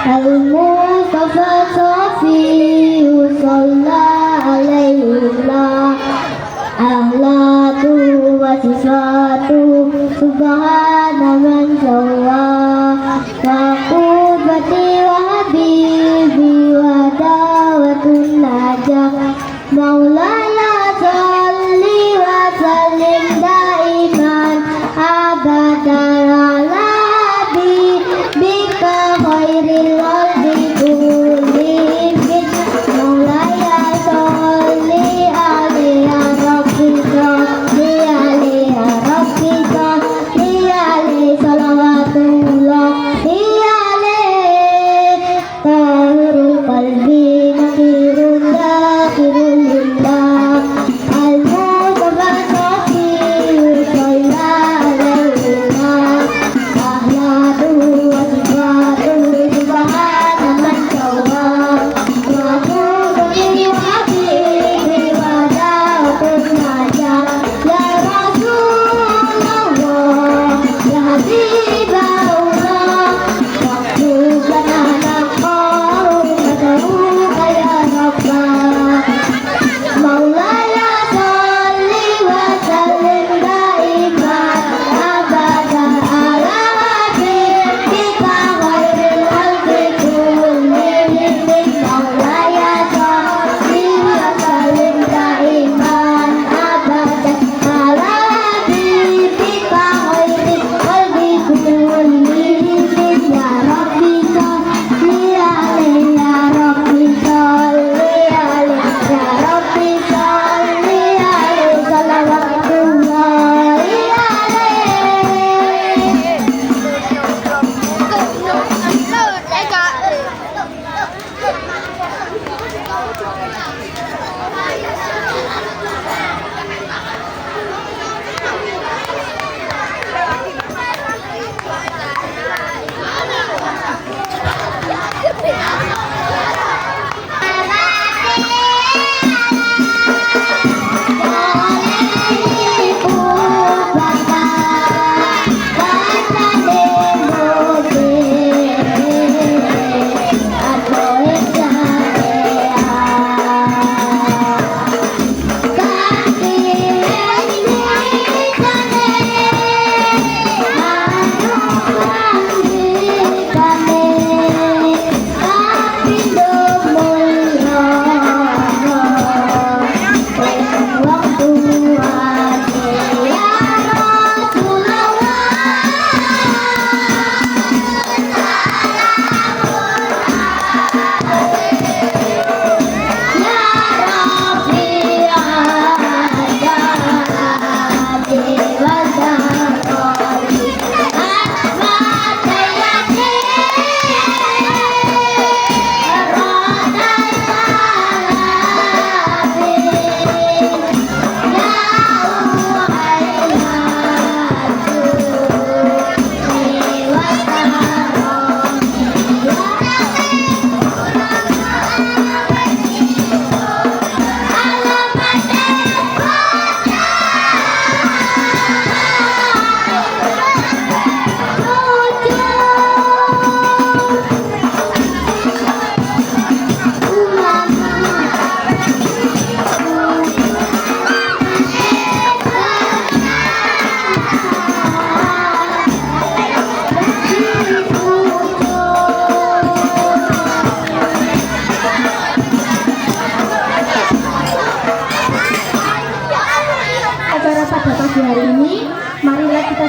Al-Mustafa Sofi Sallallahu alaihi wa ahlatu wa sifatu subhana man sawwa wa qubati wa habibi wa dawatun najah maulana salli wa sallim daiman abadan ala habibika khairil khalqi kullihim maulaya salli alaihi rabbika li alaihi rabbika li alaihi salawatullah li alaihi tahirul qalbi nakirun dakirun lillah al-mustafa sofi sallallahu alaihi wa ahlatu wa sifatu subhana man sawwa wa qudri wa habibi wa da'atun najah ya Rasulullah ya Habiballah waktub lana naqahu madaruka ya Rabbah maulaya salli wa sallim daiman abadan ala habibika khairil khalqi kullihim maulaya salli wa sallim daiman abadan ala habibika khairil khalqi kullihim ya Rabbi salli alaihi ya Rabbi salli alaihi ya Rabbi salli alaihi salawatullahi alaihi.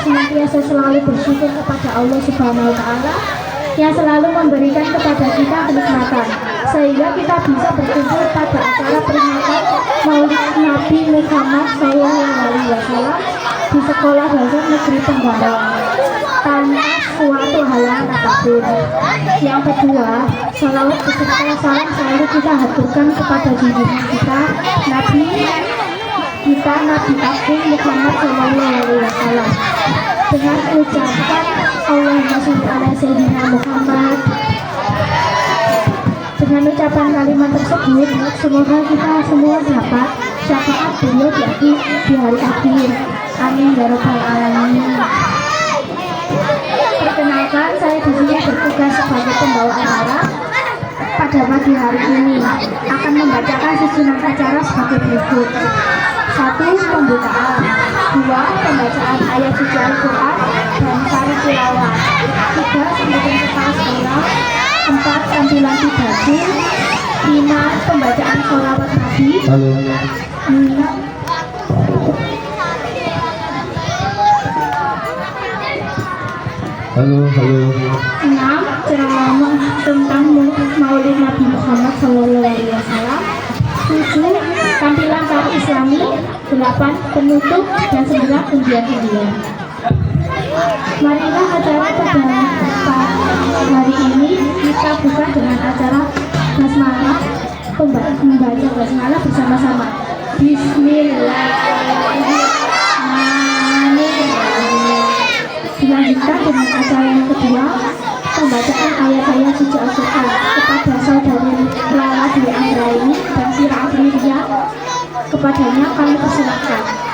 senantiasa selalu bersyukur kepada Allah Subhanahu wa Ta'ala yang selalu memberikan kepada kita kenikmatan, sehingga kita bisa berkumpul pada acara peringatan Maulid Nabi Muhammad SAW di Sekolah Dasar Negeri Tenggarong tanpa suatu halangan apapun. Yang kedua, salawat beserta salam selalu kita haturkan kepada junjungan kita Nabi Agung Muhammad SAW dengan ucapan Allahumma sholli ala sayyidina Muhammad. Dengan ucapan kalimat tersebut, semoga kita semua dapat syafaat beliau di hari akhir. Amin ya rabbal alamin. Perkenalkan, saya di sini bertugas sebagai pembawa acara. Pada pagi hari ini akan membacakan susunan acara sebagai berikut: 1. Pembukaan, 2. Pembacaan ayat suci Al-Quran dan sari tilawah, 3. Sambutan kepala sekolah, 4. Tampilan dibagi, 5. Pembacaan sholawat Nabi, 6. Halo. 6. Ceramah tentang Maulid Nabi Muhammad SAW, 7. Tampilan tari Islami, 8. Penutup, dan 9. Undian-undian. Marilah acara pada hari ini kita buka dengan acara basmalah, membaca basmalah bersama-sama. Bismillahirrahmanirrahim. Dilanjutkan dengan acara yang kedua, pembacaan ayat-ayat suci Al-Quran kepada saudari Lala Dwi Anggraini dan Sira Afrilia. Kepadanya kami persilakan.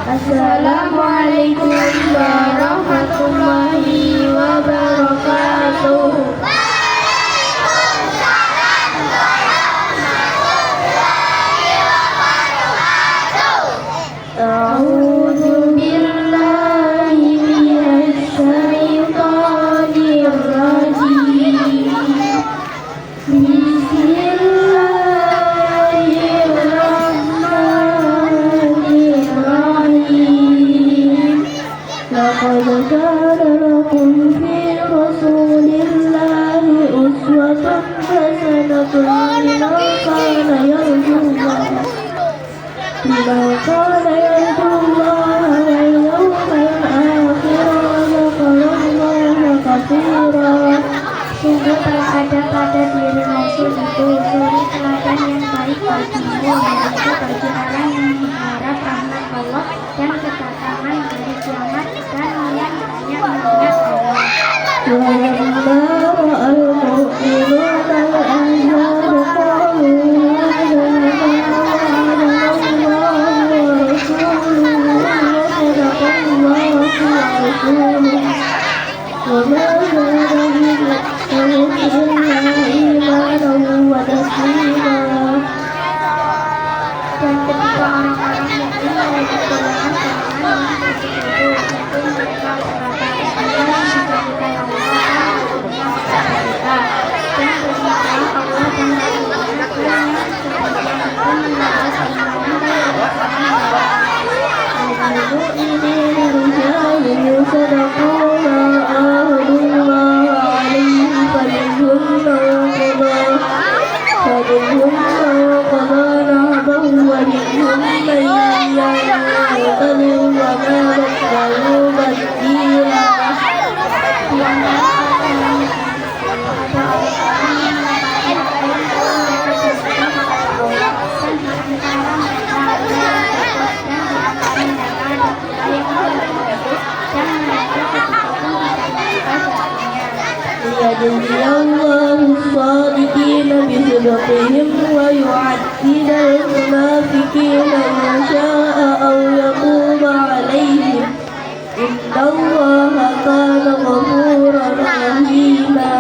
Assalamualaikum warahmatullahi wabarakatuh. A'udzu billahi minasy syaithanir rajim. لقد كان لكم في رسول الله أسوة حسنة لمن كان يرجو الله واليوم الآخر وذكر الله كثيرا. Sungguh telah ada pada diri Rasul itu suri teladan yang baik bagimu, yaitu bagi orang yang mengharap rahmat Allah dan kedatangan hari kiamat dan yang banyak mengingat Allah. Dan ketika orang-orang mukmin melihat golongan yang seperti itu, tentu mereka berkata, "Allah menjadikan Allah kita." Dan berkata Allah dan Rasulnya sebagian itu menolak ليجزي الله الصادقين بصدقهم ويعذب المنافقين إن شاء أو يتوب عليهم إن الله كان غفورا رحيما.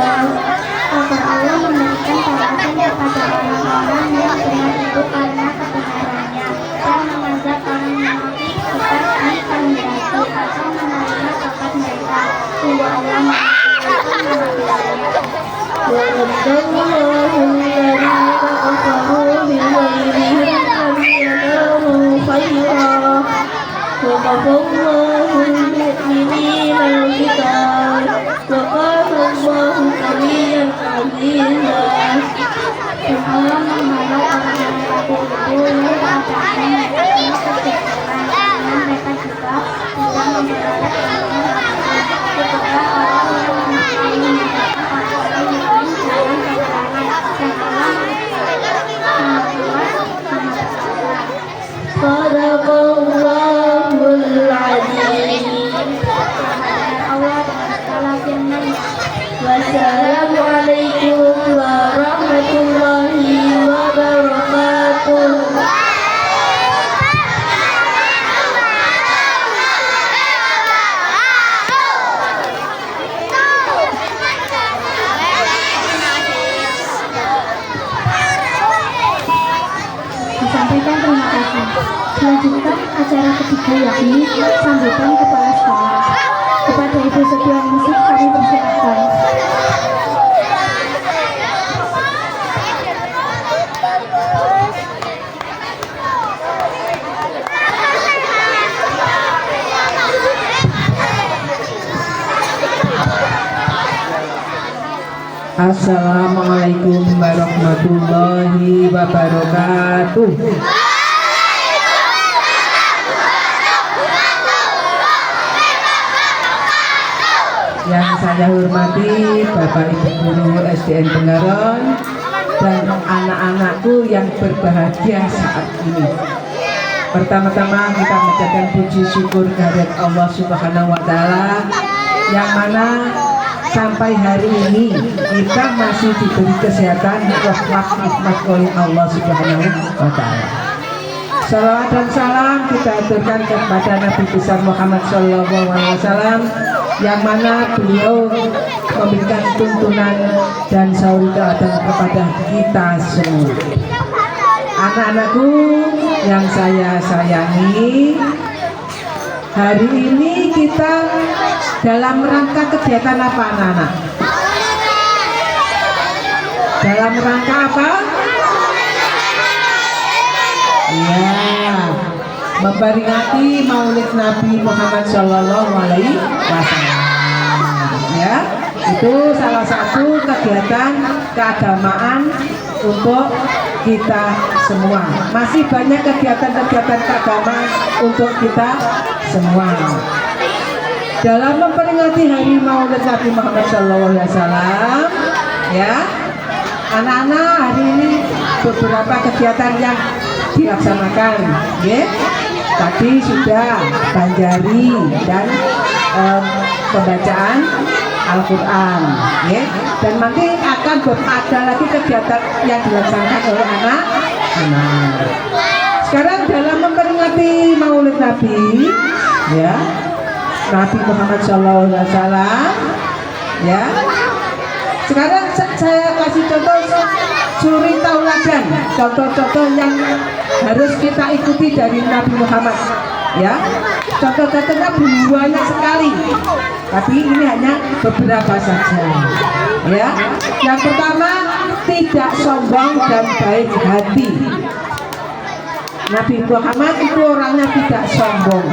Agar Allah memberikan balasan kepada orang-orang yang benar itu karena kebenarannya dan mengazab orang munafik seperti kandidasi atau menerima zakat mereka. Sungguh Allah وَرَدَّ اللَّهُ الَّذِينَ كَفَرُوا بِغَيْظِهِمْ لَمْ يَنَالُوا وكفى الله المؤمنين القتال وكان الله قويا عزيزا. Allah menghalau orang yang kafir itu lalu keadaannya mereka penuh kegembiraan karena mereka juga sedang memperoleh kemenangan kepada orang yang mengerjakan orang-orang yang lain dalam peperangan dan Allah membuat Maha Perkasa. Sadaqallahul Azim. Allah dengan segala firman-Nya. Wassalamualaikum warahmatullahi wabarakatuh. Disampaikan terima kasih. Selanjutnya acara ketiga yakni sambutan kepala sekolah. Kepada Ibu Setianingsih kami persilahkan. Assalamualaikum warahmatullahi wabarakatuh. Yang saya hormati Bapak Ibu Guru SDN Tenggaron dan anak-anakku yang berbahagia saat ini. Pertama-tama kita mengucapkan puji syukur kehadirat Allah Subhanahu wa Ta'ala, yang mana sampai hari ini kita masih diberi kesehatan, rahmat, nikmat oleh Allah Subhanahu wa Ta'ala. Salawat dan salam kita aturkan kepada Nabi besar Muhammad Sallallahu Alaihi Wasallam, yang mana beliau memberikan tuntunan dan sauri teladan kepada kita semua. Anak-anakku yang saya sayangi, hari ini kita dalam rangka kegiatan apa, anak-anak? Dalam rangka apa? Ya, memperingati Maulid Nabi Muhammad Shallallahu Alaihi Wasallam. Ya, itu salah satu kegiatan keagamaan untuk kita semua. Masih banyak kegiatan-kegiatan keagamaan untuk kita semua. Dalam memperingati hari Maulid Nabi Muhammad SAW, ya, anak-anak, hari ini beberapa kegiatan yang dilaksanakan, ya. Tadi sudah banjari dan pembacaan Al-Quran, ya. Dan nanti akan ada lagi kegiatan yang dilaksanakan oleh anak-anak. Sekarang dalam memperingati Maulid Nabi, ya, Nabi Muhammad SAW, ya. Sekarang saya kasih contoh suri tauladan, contoh-contoh yang harus kita ikuti dari Nabi Muhammad, ya. Contoh-contohnya banyak sekali, tapi ini hanya beberapa saja, ya. Yang pertama, tidak sombong dan baik hati. Nabi Muhammad itu orangnya tidak sombong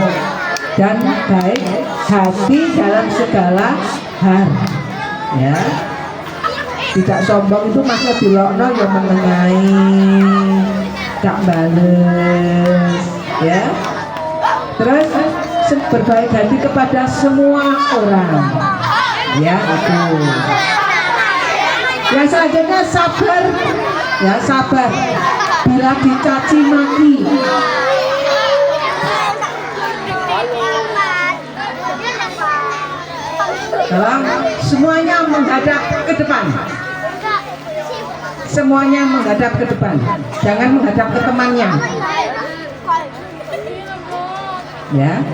dan baik hati dalam segala hal, ya. Tidak sombong itu maksudnya dilokno yang menengahi, tak bales, ya. Terus berbaik hati kepada semua orang, ya, itu. Yang selanjutnya sabar, ya, sabar bila dicaci maki. Dalam semuanya menghadap ke depan. Semuanya menghadap ke depan, jangan menghadap ke temannya, ya.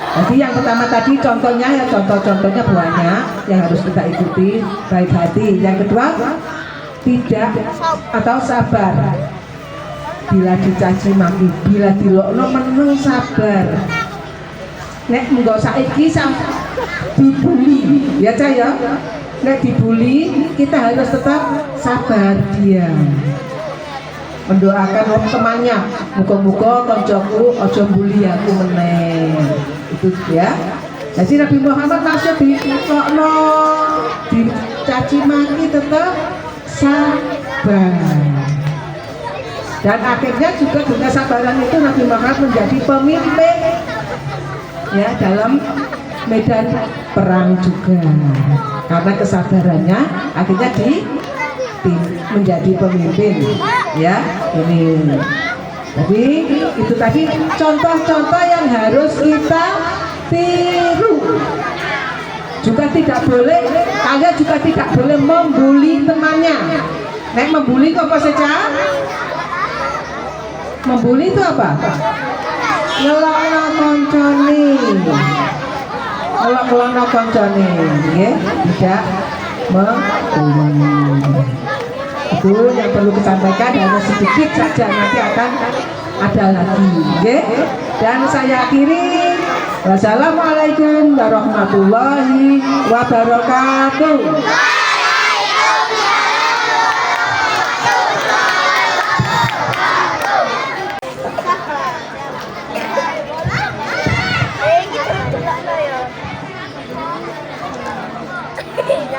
Jadi yang pertama tadi contohnya, ya, contohnya banyak yang harus kita ikuti, baik hati. Yang kedua, tidak atau sabar bila dicaci maki, bila dilokno meneng sabar. Nek menggo saiki dibully, ya Cah, ya. Nek dibully kita harus tetap sabar, diam. mendoakan wong temannya, muga-muga koncoku aja mbuli aku meneh. Itu ya. Jadi Nabi Muhammad masih ditokno, dicaci maki tetap sabar. Dan akhirnya juga dengan kesabaran itu Nabi Muhammad menjadi pemimpin ya dalam medan perang juga. Karena kesabarannya akhirnya menjadi pemimpin ya ini. Jadi itu tadi contoh-contoh yang harus kita tiru. Juga tidak boleh, kalian juga tidak boleh membuli temannya. Nek membuli kok apa saja? Membuli itu apa? Ngelokno koncone. Ngelokno koncone, nggih, tidak membuli. Itu yang perlu disampaikan, hanya sedikit saja, nanti akan ada lagi, nggih. Dan saya akhiri, wassalamualaikum warahmatullahi wabarakatuh.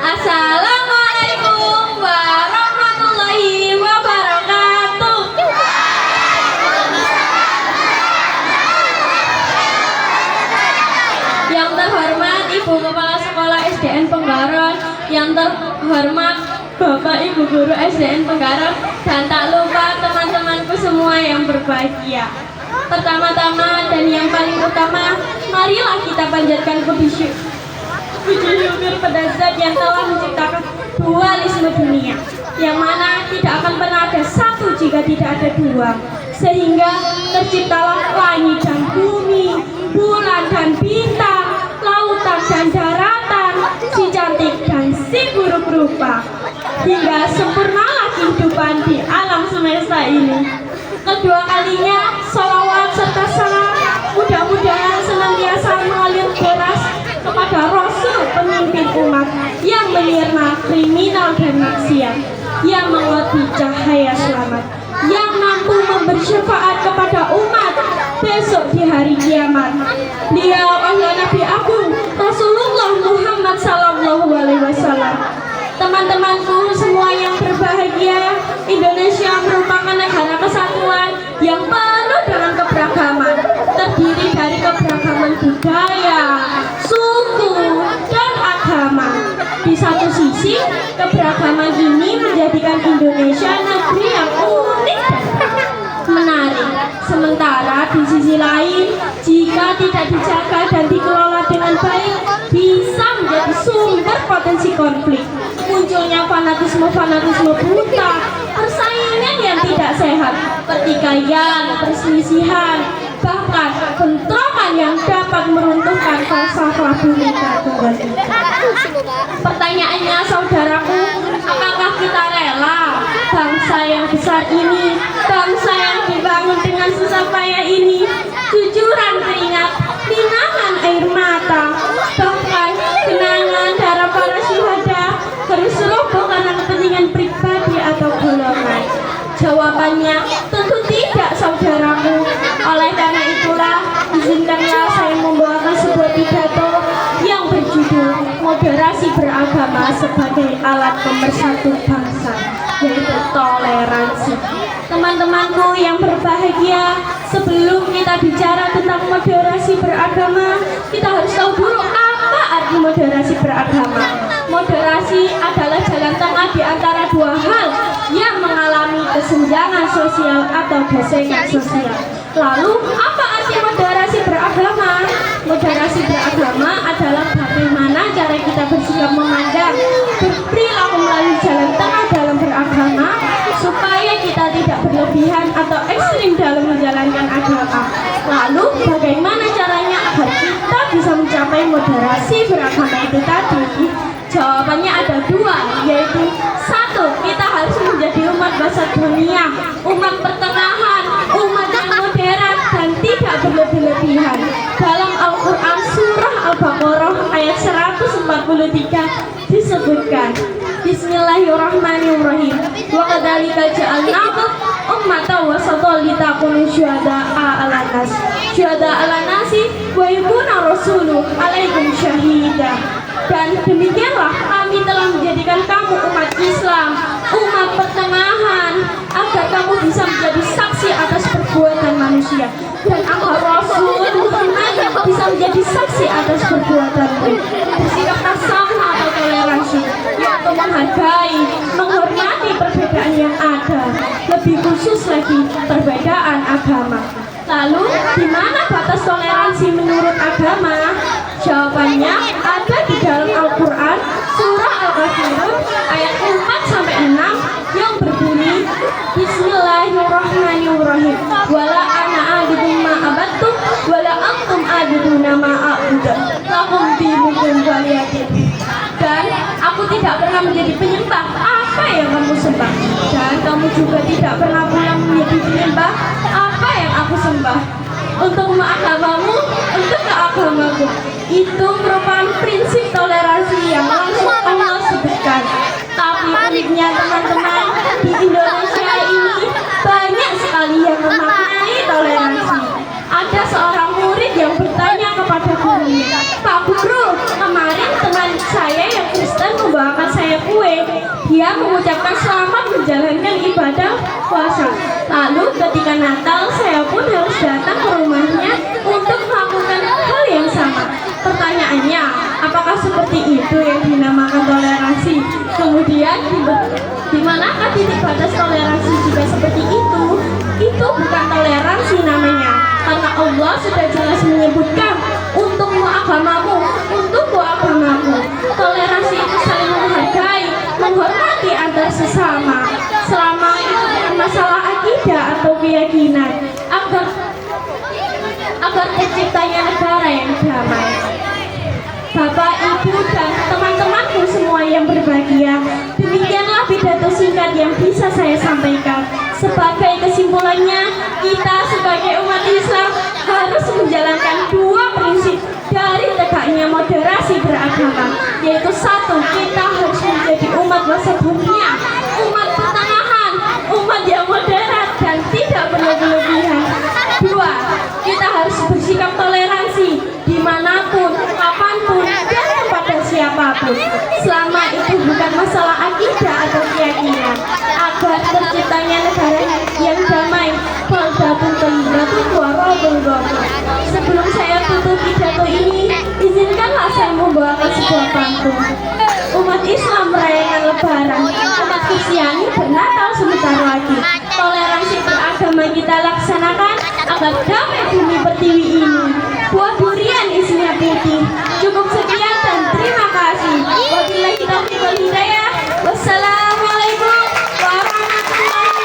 Assalamualaikum warahmatullahi wabarakatuh. Yang terhormat Ibu Kepala Sekolah SDN Penggaron, yang terhormat Bapak Ibu Guru SDN Penggaron, dan tak lupa teman-temanku semua yang berbahagia. Pertama-tama dan yang paling utama, marilah kita panjatkan puji syukur pada Zat yang telah menciptakan dualisme dunia, yang mana tidak akan pernah ada satu jika tidak ada dua, sehingga terciptalah langit dan bumi, bulan dan bintang, lautan dan daratan, si cantik dan si buruk rupa, hingga sempurnalah kehidupan di alam semesta ini. Kedua kalinya, salawat serta salam mudah-mudahan senantiasa mengalir deras kepada Rasul pemimpin umat yang menyirna kriminal dan maksiat, yang mengerti cahaya selamat, yang mampu memberi syafaat kepada umat besok di hari kiamat. Beliau adalah Nabi Agung Rasulullah Muhammad SAW. Teman-temanku semua yang berbahagia, Indonesia merupakan negara kesatuan yang penuh dengan keberagaman, terdiri dari keberagaman budaya, suku, dan agama. Di satu sisi, keberagaman ini menjadikan Indonesia negeri yang unik dan menarik. Sementara di sisi lain, jika tidak dijaga dan dikelola dengan baik, bisa menjadi sumber potensi konflik. Munculnya fanatisme buta, persaingan yang tidak sehat, pertikaian, perselisihan, bahkan bentrokan yang dapat meruntuhkan falsafah Bhinneka Tunggal Ika. Pertanyaannya saudaraku, apakah kita rela bangsa yang besar ini, bangsa yang dibangun dengan susah payah ini, cucuran keringat, linangan air mata, bahkan genangan darah para syuhada harus roboh karena kepentingan pribadi atau golongan? Jawabannya tentu tidak, saudaraku. Oleh karena itulah, izinkanlah saya membawakan sebuah pidato yang berjudul Moderasi Beragama sebagai Alat Pemersatu Bangsa, yaitu toleransi. Teman-temanku yang berbahagia, sebelum kita bicara tentang moderasi beragama, kita harus tahu dulu apa arti moderasi beragama. Moderasi adalah jalan tengah di antara dua hal yang mengalami kesenjangan sosial atau gesekan sosial. Lalu, apa arti moderasi beragama? Moderasi beragama adalah bagaimana cara kita bersikap memandang, berperilaku melalui jalan tengah dalam beragama, supaya kita tidak berlebihan atau ekstrim dalam menjalankan agama. Lalu, bagaimana caranya agar kita bisa mencapai moderasi beragama itu tadi? Jawabannya ada dua, yaitu satu, kita harus menjadi umat wasat dunia, umat pertengahan, umat yang moderat dan tidak berlebih-lebihan. Dalam Al-Quran Surah Al-Baqarah ayat 143 disebutkan, Bismillahirrahmanirrahim, wa kadzalika ja'alnakum ummatan wasatan litakunu syuhada'a 'alan nas. Syuhada'a 'alan nasi wa yakuna rasulu 'alaikum syahida. Dan demikianlah kami telah menjadikan kamu umat Islam, umat pertengahan, agar kamu bisa menjadi saksi atas perbuatan manusia, dan agar Rasul Muhammad bisa menjadi saksi atas perbuatanmu. Bersikap tasawuf atau toleransi, yaitu menghargai, menghormati perbedaan yang ada, lebih khusus lagi perbedaan agama. Lalu, di mana batas toleransi menurut agama? Jawabannya ada di dalam Al-Quran, surah Al-Kafirun ayat 4-6 yang berbunyi, Bismillahirrahmanirrahim. Wala ana abidun ma abattum wala antum abiduna ma a'budu. Lakum dinukum waliyadin. Dan aku tidak pernah menjadi penyembah apa yang kamu sembah, dan kamu juga tidak pernah pula menjadi penyembah apa yang aku sembah. Untuk agamamu, untuk agamaku. Itu merupakan prinsip toleransi yang langsung Allah sebutkan. Tapi uniknya teman-teman, di Indonesia ini banyak sekali yang memaknai toleransi. Ada seorang murid yang bertanya kepada gurunya, Pak Guru, kemarin teman saya yang Kristen membawakan saya kue. Dia mengucapkan selamat menjalankan ibadah puasa. Lalu ketika Natal, saya pun harus datang ke rumahnya untuk melakukan hal yang sama. Pertanyaannya, apakah seperti itu yang dinamakan toleransi? Kemudian, di manakah titik batas toleransi jika seperti itu? Itu bukan toleransi namanya, karena Allah sudah jelas menyebutkan untukmu agamamu, untukku agamamu. Toleransi itu saling menghargai, menghormati antar sesama, selama itu bukan masalah akidah atau keyakinan, agar terciptanya negara yang damai. Bapak, Ibu, dan teman-temanku semua yang berbahagia, demikianlah pidato singkat yang bisa saya sampaikan. Sebagai kesimpulannya, kita sebagai umat Islam harus menjalankan dua prinsip dari tegaknya moderasi beragama, yaitu satu, kita harus menjadi umat wasatiyah, umat pertengahan, umat yang moderat dan tidak berlebihan. Dua, kita harus bersikap toleransi dimanapun, kapanpun, dan kepada siapapun, selama itu bukan masalah akidah atau keyakinan, agar terciptanya negara yang damai. Baldatun thayyibatun wa rabbun ghafur. Sebelum saya tutup pidato ini, izinkanlah saya membawakan sebuah pantun. Umat Islam merayakan Lebaran, umat Kristiani bernatal sebentar lagi. Toleransi beragama kita laksanakan agar damai bumi pertiwi ini. Buah durian isinya putih. Cukup sekian dan terima kasih. Wabillahi taufiq wal hidayah. Wassalamualaikum warahmatullahi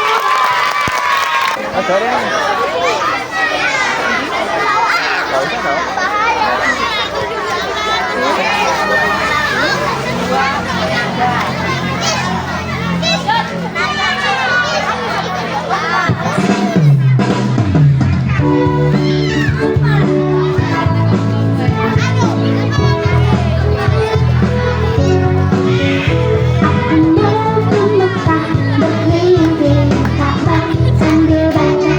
Aku mau ke Mekah berkeliling Ka'bah sambil baca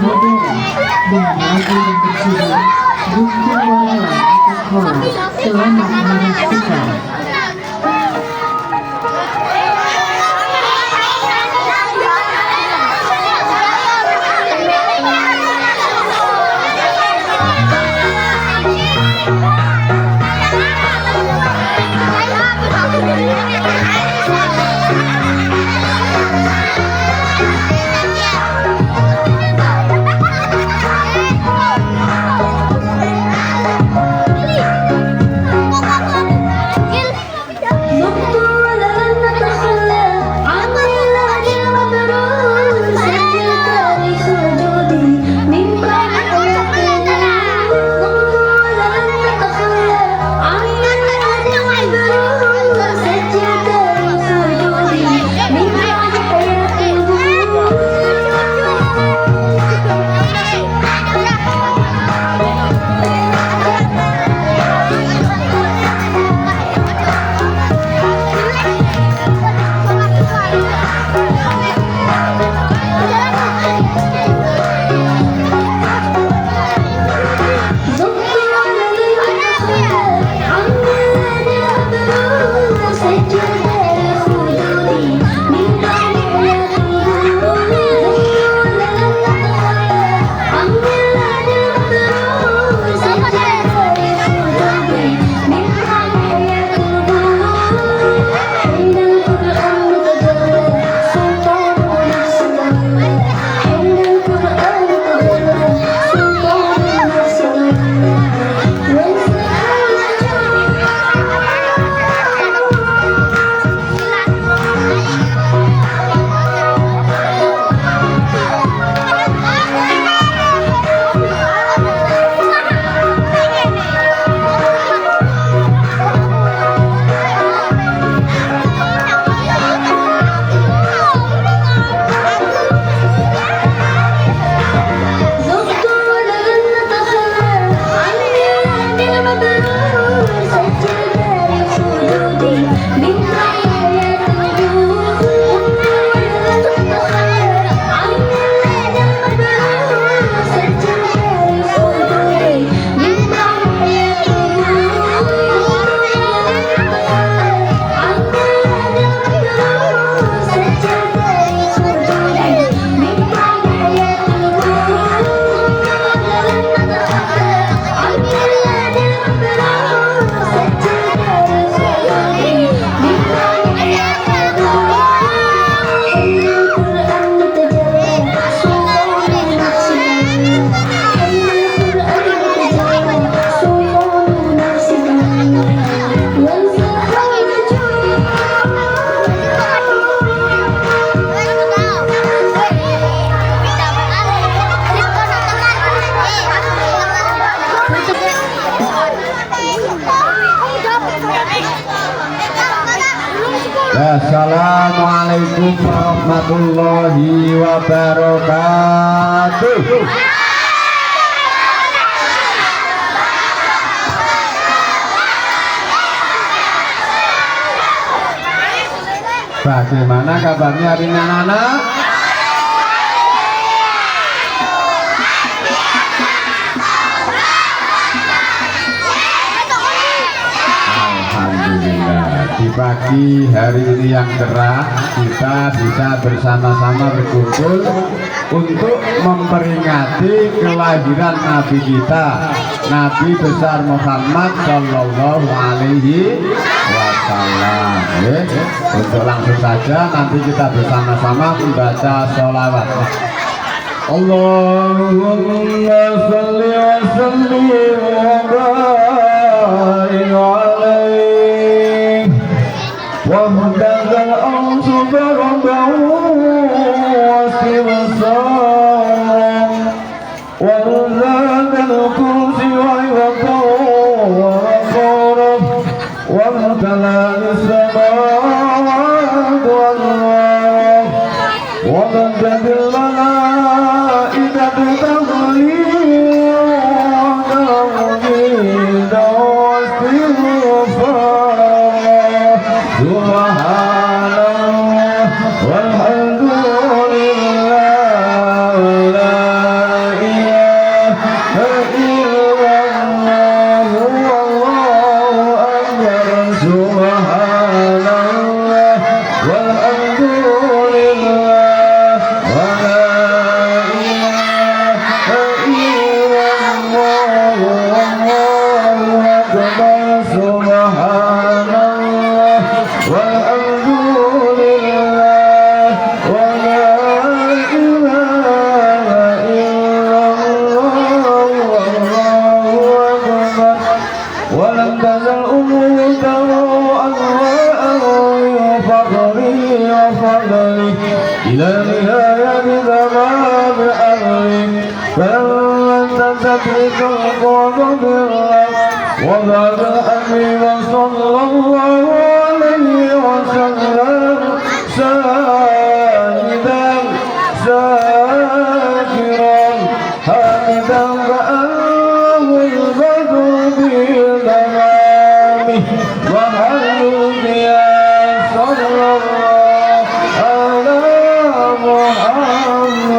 modern dan lagu yang berjudul Guntur Warala akan Kola. Selamat menyaksikan. Assalamualaikum warahmatullahi wabarakatuh. Bagaimana kabarnya hari ini anak-anak? Alhamdulillah, di pagi hari ini yang cerah kita bisa bersama-sama berkumpul untuk memperingati kelahiran Nabi kita, Nabi besar Muhammad Shallallahu Alaihi Wasallam. Untuk langsung saja nanti kita bersama-sama membaca sholawat. Allahumma sholli wa sallim wa barik alaihi wa mudazal ansubarabahu wa siwasalam wa zadal kursi wa iwakaw wa rakarab wa mtalal samawat wal ard wa mudazil malaikatu tawli فأنت تدرك القول بالله وبعد أمين صلى الله عليه وسلم ساجدا شاكرا حامدا كأنه البدر بتمامه وحمد يا صلى الله على محمد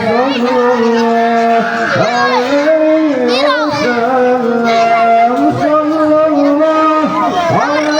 صلى الله عليه وسلم صلى الله على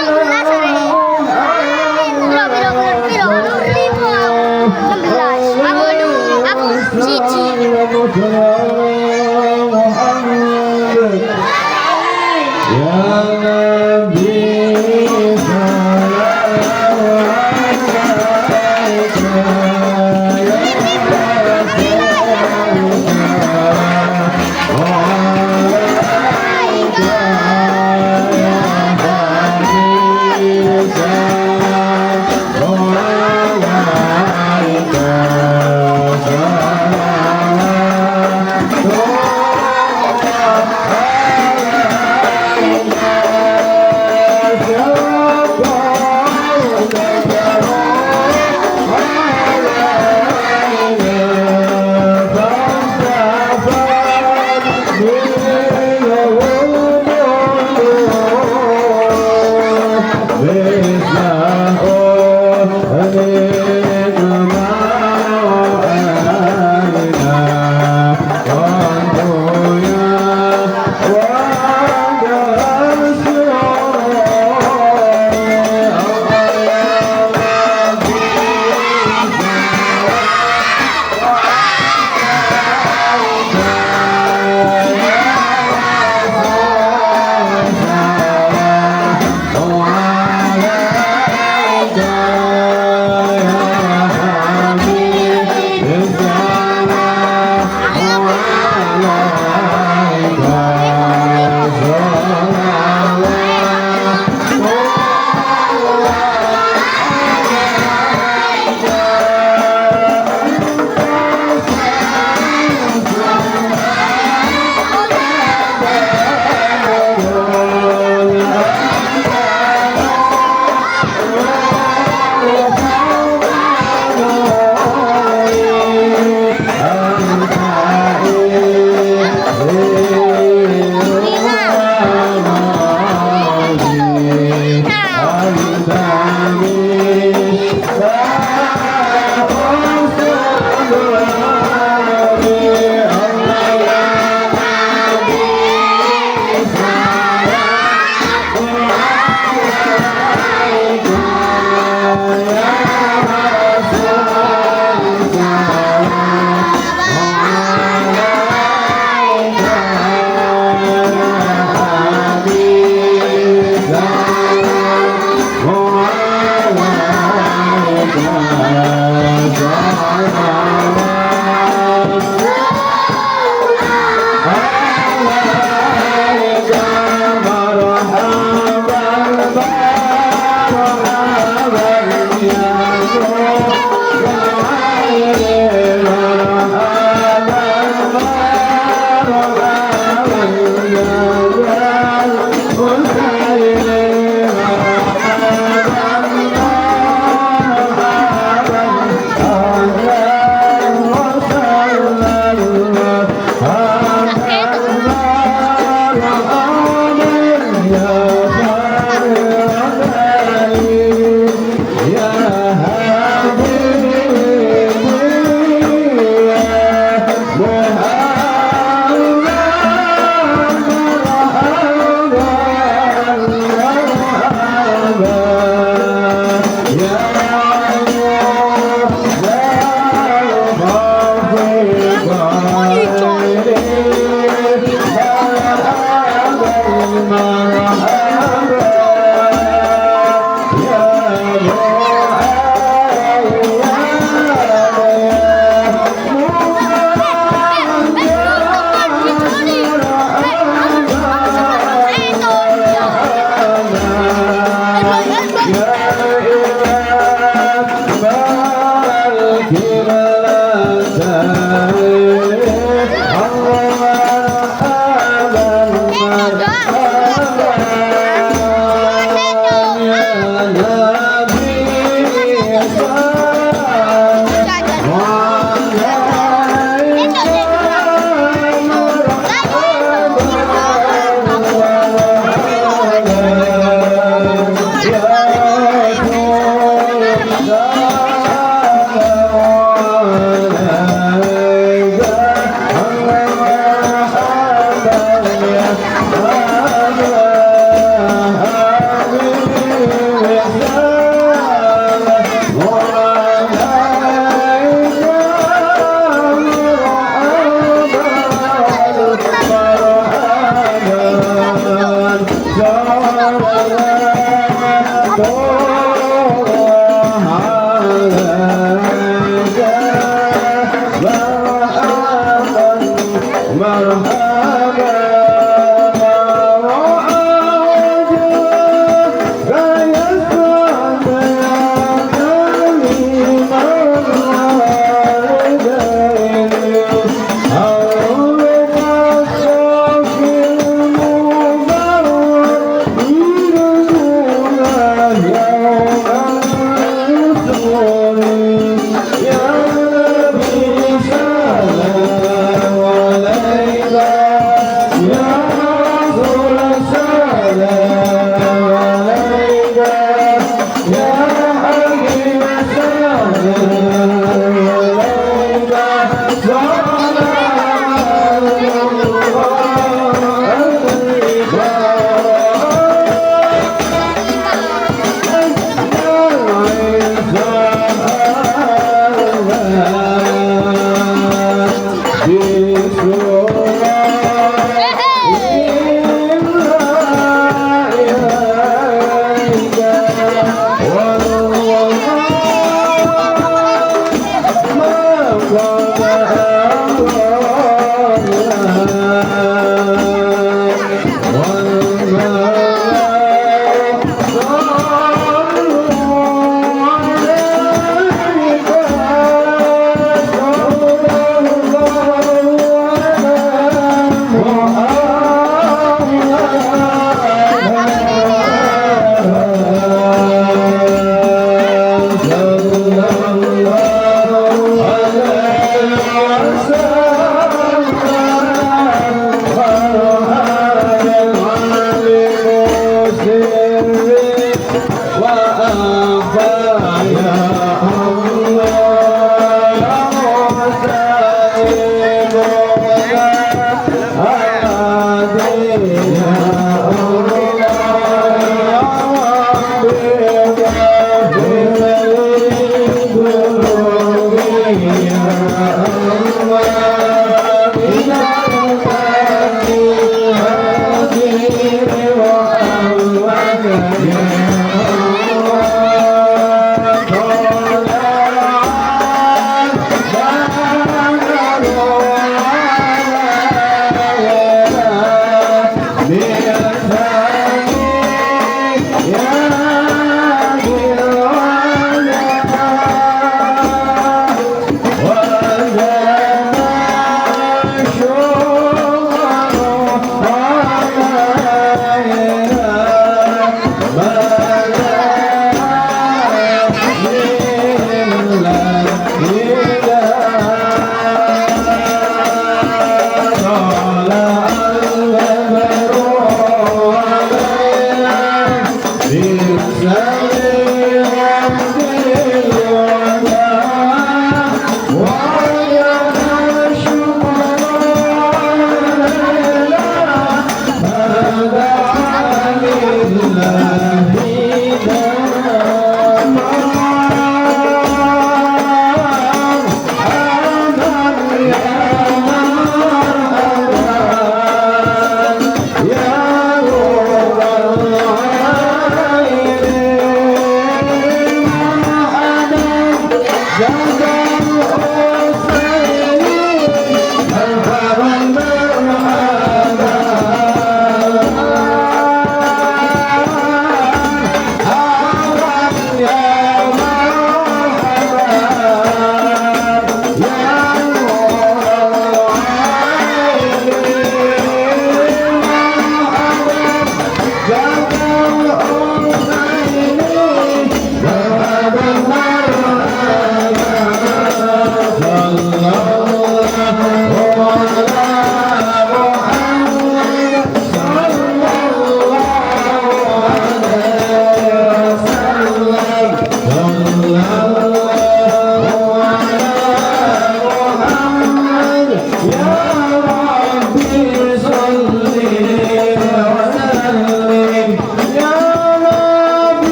Bismillah.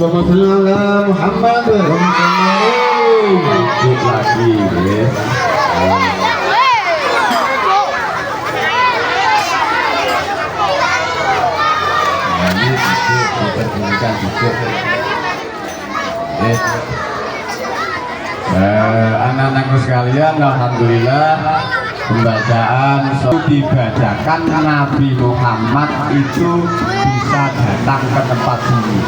Allahumma sholli ala Muhammad. Lanjut lagi ya. Ini dipergunakan dikit. Anak-anakku sekalian, alhamdulillah pembacaan dibacakan Nabi Muhammad itu bisa datang ke tempat sini.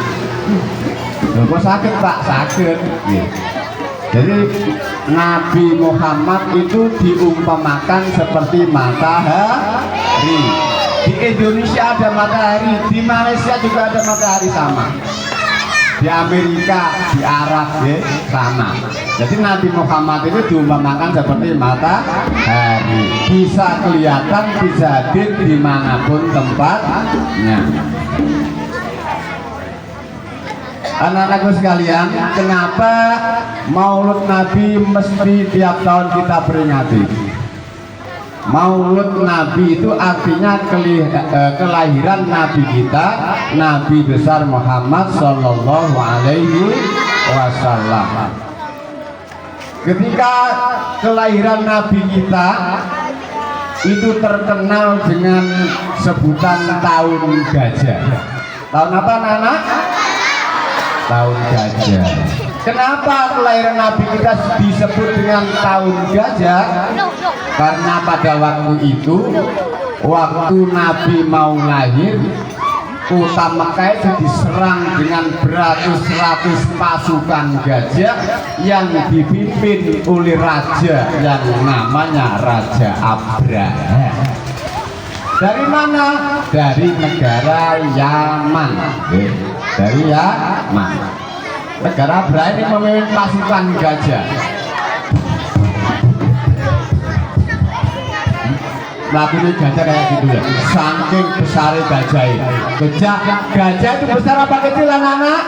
Loh, kok sakit Pak? Sakit. Jadi Nabi Muhammad itu diumpamakan seperti matahari. Di Indonesia ada matahari, di Malaysia juga ada matahari sama. Di Amerika, di Arab ya, sama. Jadi Nabi Muhammad itu diumpamakan seperti matahari, bisa kelihatan, bisa hadir dimanapun tempatnya. Anak-anakku sekalian, kenapa Maulud Nabi mesti tiap tahun kita peringati? Maulud Nabi itu artinya kelahiran Nabi kita, Nabi besar Muhammad Sallallahu Alaihi Wasallam. Ketika kelahiran Nabi kita itu terkenal dengan sebutan tahun gajah. Tahun apa anak-anak? Tahun gajah. Kenapa kelahiran Nabi kita disebut dengan tahun gajah? Karena pada waktu itu, waktu Nabi mau lahir, kota Mekah itu diserang dengan beratus-ratus pasukan gajah yang dipimpin oleh raja yang namanya Raja Abraha. Dari mana? Dari negara Yaman. Dari Yaman. Negara Abraha ini memimpin pasukan gajah. Nabi ini gajah kayak gitu ya, saking besar gajah ini. Gajah itu besar apa kecil anak-anak?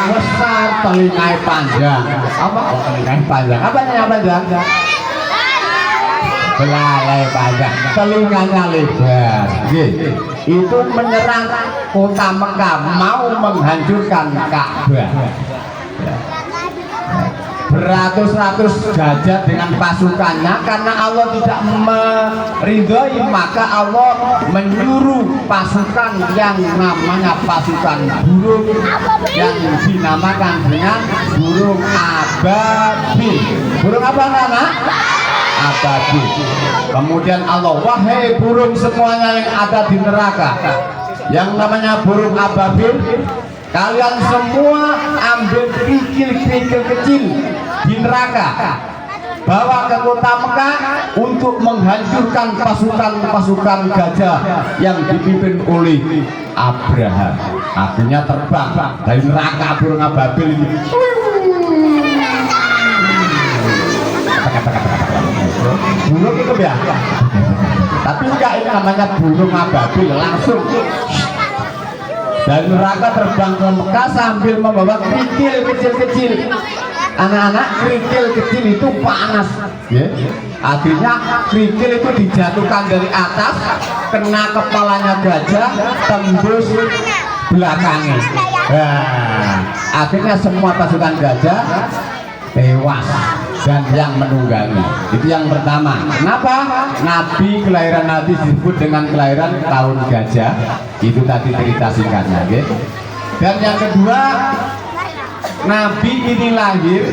Besar, telinganya panjang. Apa? Oh, telinganya panjang. Apanya panjang? Belalai panjang, telinganya lebar. Itu menyerang kota Mekah, mau menghancurkan Ka'bah. Beratus-ratus gajah dengan pasukannya, karena Allah tidak meridhoi, maka Allah menyuruh pasukan yang namanya pasukan burung yang dinamakan dengan burung ababil. Burung apa anak? Ababil. Kemudian Allah, wahai burung semuanya yang ada di neraka, yang namanya burung ababil, kalian semua ambil kerikil-kerikil kecil di neraka, bawa ke kota Mekah untuk menghancurkan pasukan-pasukan gajah yang dipimpin oleh Abraha. Akhirnya terbang dari neraka burung ababil ini. Burung itu biasa, tapi enggak, ini namanya burung ababil, langsung dari neraka terbang ke Mekah sambil membawa kerikil kecil-kecil. Anak-anak, kerikil kecil itu panas ya. Akhirnya kerikil itu dijatuhkan dari atas, kena kepalanya gajah, tembus belakangnya. Nah, akhirnya semua pasukan gajah tewas dan yang menunggangi. Itu yang pertama. Kenapa Nabi, kelahiran Nabi disebut dengan kelahiran tahun gajah? Itu tadi cerita singkatnya gitu. Dan yang kedua, Nabi ini lahir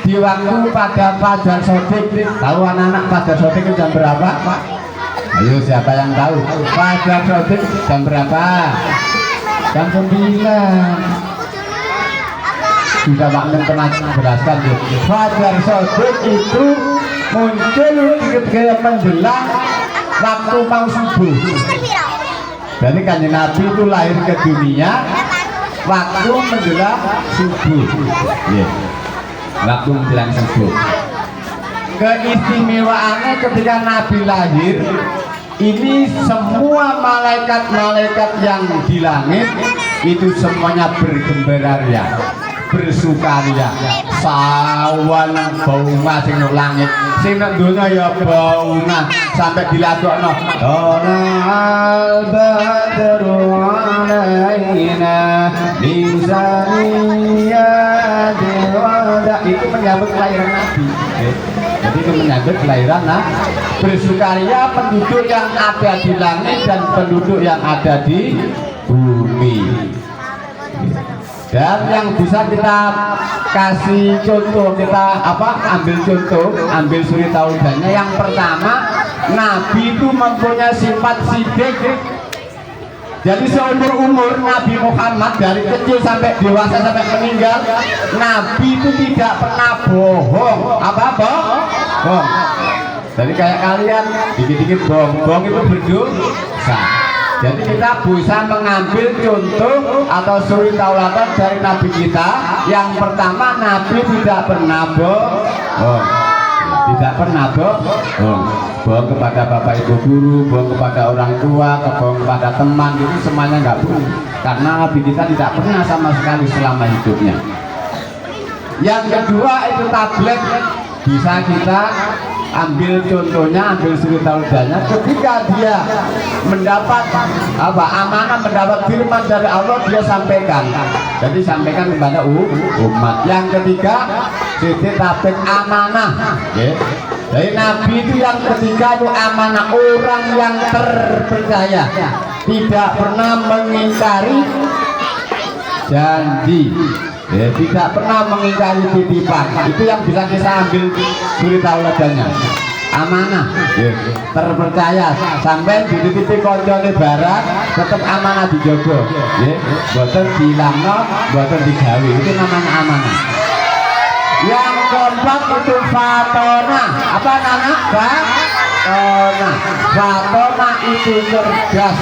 di waktu pada Fajar Shodiq. Tahu anak-anak Fajar Shodiq itu jam berapa? Ayo, siapa yang tahu? Fajar Shodiq jam berapa? Jam 9. Sudah Pak Men pernah jelaskan ya. Fajar Shodiq itu muncul ketika menjelang waktu mau subuh. Jadi Kanjeng Nabi itu lahir ke dunia waktu menjelang subuh. Waktu menjelang subuh. Keistimewaannya ketika Nabi lahir, ini semua malaikat-malaikat yang di langit itu semuanya bergembira, bersukaria. Sawan baunga sing nang langit, sing nang donya ya baunga, sampai dilakokno al badru alaina itu menyambut kelahiran bersukaria penduduk yang ada di langit dan penduduk yang ada di bumi. Dan yang bisa kita kasih contoh, kita ambil contoh, ambil suri taulannya. Yang pertama, Nabi itu mempunyai sifat sidik. Jadi seumur umur Nabi Muhammad dari kecil sampai dewasa sampai meninggal, Nabi itu tidak pernah bohong. Bohong. Jadi kayak kalian dikit-dikit bohong itu berdosa. Jadi kita bisa mengambil contoh atau suri tauladan dari Nabi kita. Yang pertama, Nabi tidak pernah bohong. Tidak pernah bohong. Bohong kepada bapak ibu guru, bohong kepada orang tua, bohong kepada teman, itu semuanya nggak boleh. Karena Nabi kita tidak pernah sama sekali selama hidupnya. Yang kedua itu tablet, bisa kita ambil contohnya, ambil suri tauladanya ketika dia mendapat amanah, mendapat firman dari Allah, dia sampaikan. Jadi sampaikan kepada umat. Yang ketiga, suri tablet amanah. Jadi Nabi itu yang ketiga itu amanah, orang yang terpercaya, tidak pernah mengingkari janji. Tidak pernah mengingkari titipan. Itu yang bisa kita ambil suri tauladannya. Amanah, terpercaya, sampai dititipi koncone barang tetap amanah dijogo, boten dilangno, boten digawe, itu namanya amanah. Yang keempat itu fatona. Apa nama? Fatona. Fatona itu cerdas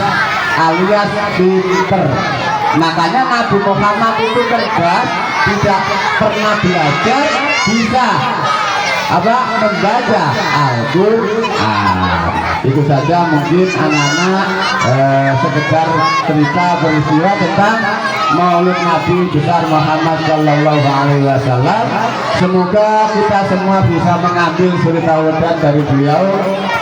alias pinter. Makanya Nabi Muhammad itu cerdas, tidak pernah belajar, bisa membaca Al-Quran. Itu saja mungkin anak-anak sekedar cerita peristiwa tentang Maulid Nabi besar Muhammad Sallallahu Alaihi Wasallam. Semoga kita semua bisa mengambil suri tauladan dari beliau,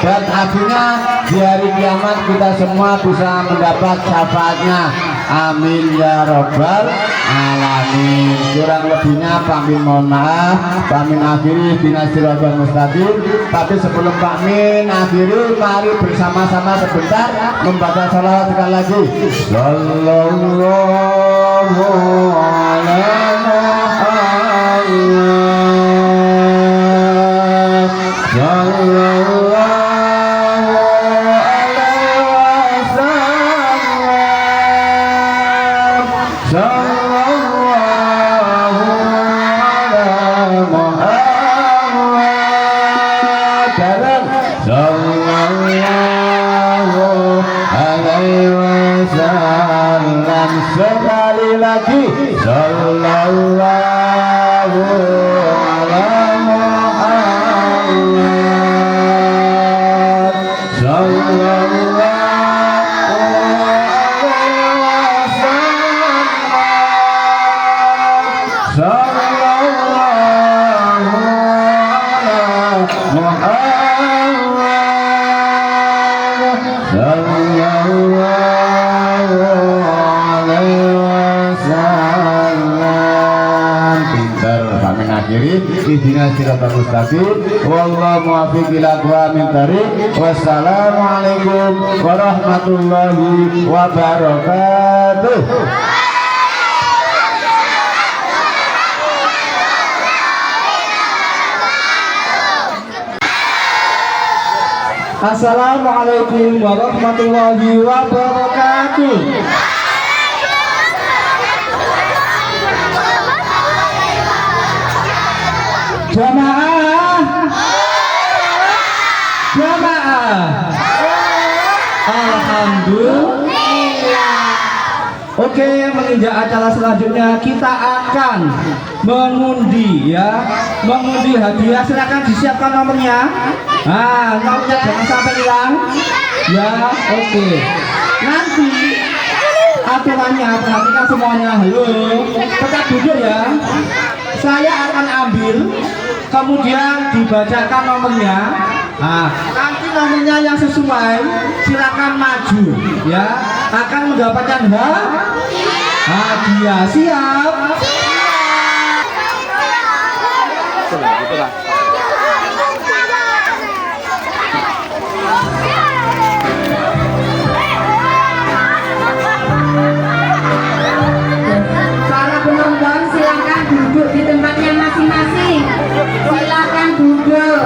dan akhirnya di hari kiamat kita semua bisa mendapat syafaatnya. Amin ya robbal alamin. Kurang lebihnya pamit mohon maaf. Pamit akhiri bina siratal mustaqim. Tapi sebelum pamit akhiri, mari bersama-sama sebentar membaca salawat sekali lagi. Sallallahu alaihi sekali lagi. Sallallahu alaihi Muhammad. Sallallahu alaihi wasallam. Sallallahu alaihi Muhammad. Sallallahu akhiri ihdina siratal mustaqim wallahu muwaffiq ila aqwamit thariq. Wassalamualaikum warahmatullahi wabarakatuh. Assalamualaikum warahmatullahi wabarakatuh. Jamaah, alhamdulillah. Oke, menginjak acara selanjutnya kita akan mengundi mengundi hadiah. Silakan disiapkan nomornya. Nomornya jangan sampai hilang. Oke. Nanti aturannya, perhatikan semuanya. Halo, tetap duduk ya. Saya akan ambil, kemudian dibacakan nomornya. Nanti nomornya yang sesuai silakan maju akan mendapatkan hadiah. Siap? Para penonton silakan duduk di tempatnya masing-masing. Silakan duduk.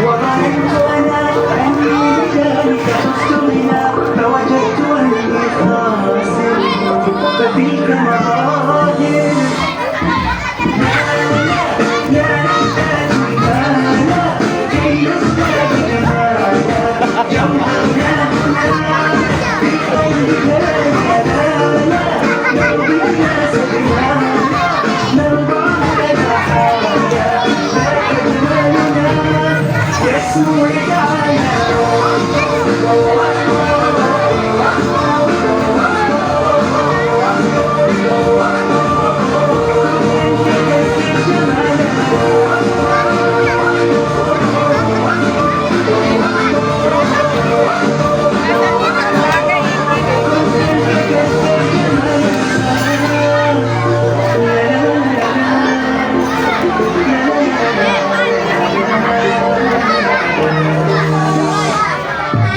وظننت أنا أني بذلك تستغنى فوجدت أني خاسر فتلك مراحل لا نحتاج المال كي نزداد جمالا جوهرنا هنا في قلبك لا يبالا لو بالناس بمالا نرضى لنا حاجة ذاك جمالنا يسوع تعالى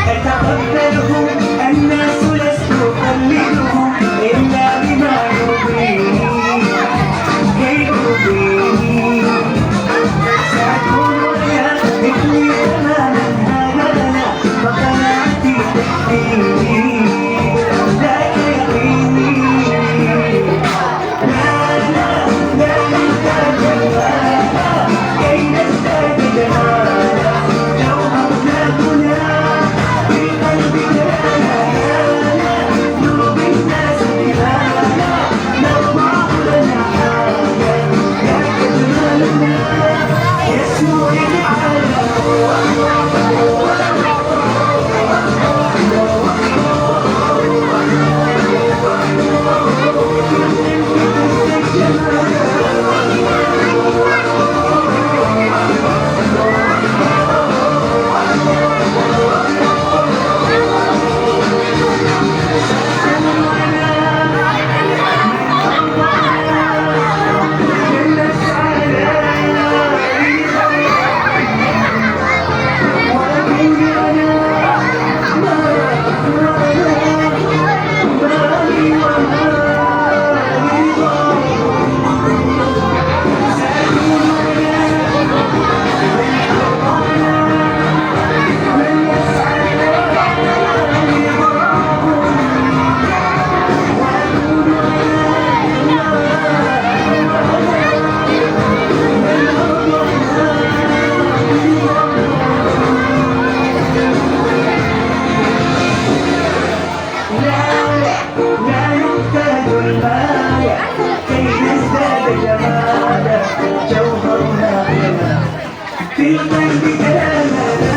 أتقبلهم الناس لست أقلدهم إلا بما يرضيني كي يرضيني سأكون أنا مثلي تماما هذا أنا وقناعتي تكفيني ذاك يقيني لا نحتاج المال كي نزداد جمالا جوهرنا هنا في قلبك لا يالا نرضي الناس بمالا نرضى لنا حاجة ذاك جمالنا يسوع تعالى لا نحتاج المال كي نزداد جمالا جوهرنا هنا في قلبك لا